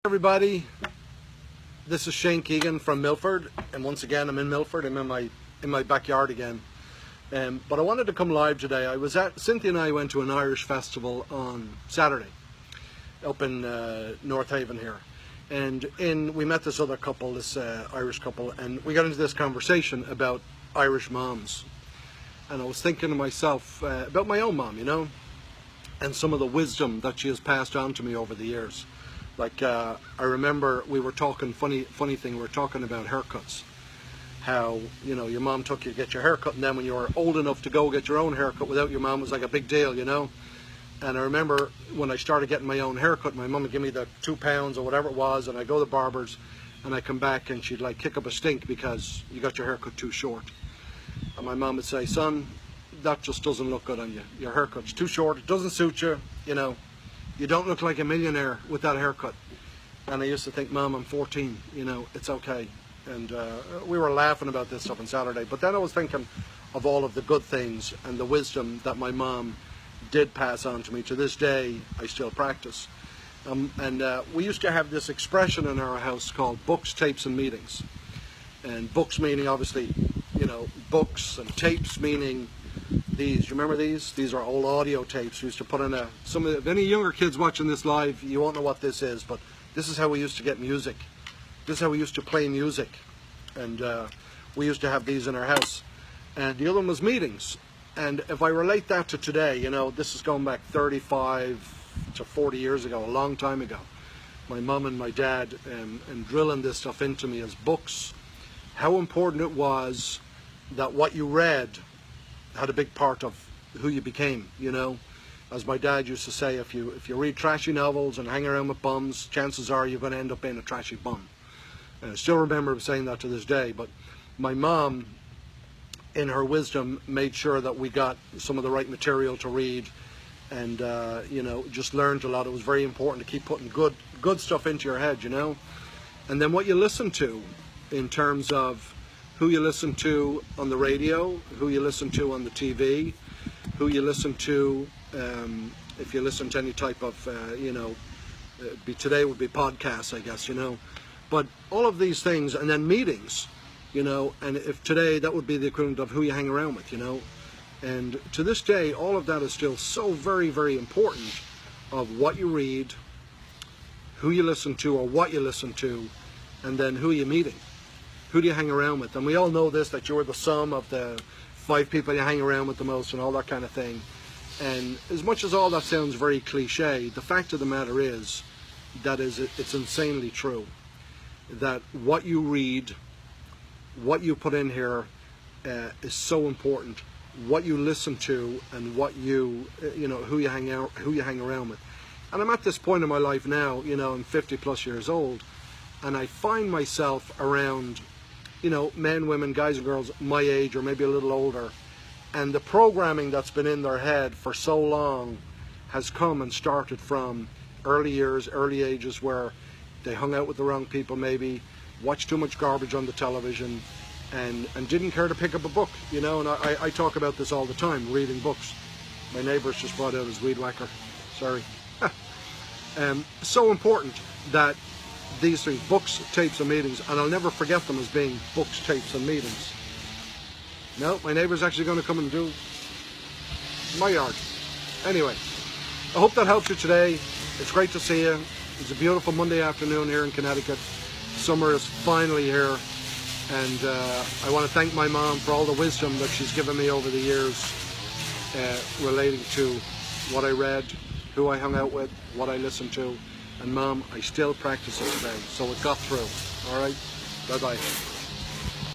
Everybody, this is Shane Keegan from Milford, and once again I'm in Milford. I'm in my backyard again. But I wanted to come live today. Cynthia and I went to an Irish festival on Saturday up in North Haven here, and we met this other couple, this Irish couple, and we got into this conversation about Irish moms. And I was thinking to myself about my own mom, and some of the wisdom that she has passed on to me over the years. Like I remember we were talking, funny thing, we were talking about haircuts. How, your mom took you to get your haircut, and then when you were old enough to go get your own haircut without your mom was like a big deal, And I remember when I started getting my own haircut, my mom would give me the £2 or whatever it was, and I go to the barber's, and I come back and she'd like kick up a stink because you got your haircut too short. And my mom would say, "Son, that just doesn't look good on you. Your haircut's too short, it doesn't suit you, You don't look like a millionaire with that haircut." And I used to think, "Mom, I'm 14, it's okay." And we were laughing about this stuff on Saturday. But then I was thinking of all of the good things and the wisdom that my mom did pass on to me. To this day, I still practice. And we used to have this expression in our house called books, tapes, and meetings. And books meaning, obviously, books, and tapes meaning these. You remember these? These are old audio tapes we used to put in if any younger kids watching this live, you won't know what this is, but this is how we used to get music. This is how we used to play music. And we used to have these in our house. And the other one was meetings. And if I relate that to today, this is going back 35 to 40 years ago, a long time ago. My mum and my dad and drilling this stuff into me as books. How important it was that what you read had a big part of who you became, As my dad used to say, if you read trashy novels and hang around with bums, chances are you're going to end up being a trashy bum. And I still remember him saying that to this day. But my mom, in her wisdom, made sure that we got some of the right material to read, and just learned a lot. It was very important to keep putting good stuff into your head, And then what you listen to, in terms of who you listen to on the radio, who you listen to on the TV, who you listen to, if you listen to any type of, today would be podcasts, I guess, But all of these things, and then meetings, and if today that would be the equivalent of who you hang around with, And to this day, all of that is still so very, very important, of what you read, who you listen to or what you listen to, and then who you're meeting. Who do you hang around with? And we all know this, that you're the sum of the 5 people you hang around with the most and all that kind of thing. And as much as all that sounds very cliche, the fact of the matter is that it's insanely true. That what you read, what you put in here is so important. What you listen to and what who you hang around with. And I'm at this point in my life now, I'm 50 plus years old, and I find myself around men, women, guys and girls my age or maybe a little older, and the programming that's been in their head for so long has come and started from early years, early ages, where they hung out with the wrong people maybe, watched too much garbage on the television, and didn't care to pick up a book, And I talk about this all the time, reading books. My neighbour's just brought out his weed whacker. Sorry. So important that these things, books, tapes, and meetings, and I'll never forget them as being books, tapes, and meetings. No, my neighbour's actually going to come and do my yard. Anyway, I hope that helps you today. It's great to see you. It's a beautiful Monday afternoon here in Connecticut. Summer is finally here, and I want to thank my mom for all the wisdom that she's given me over the years relating to what I read, who I hung out with, what I listened to. And Mom, I still practice it today, so it got through. All right? Bye-bye.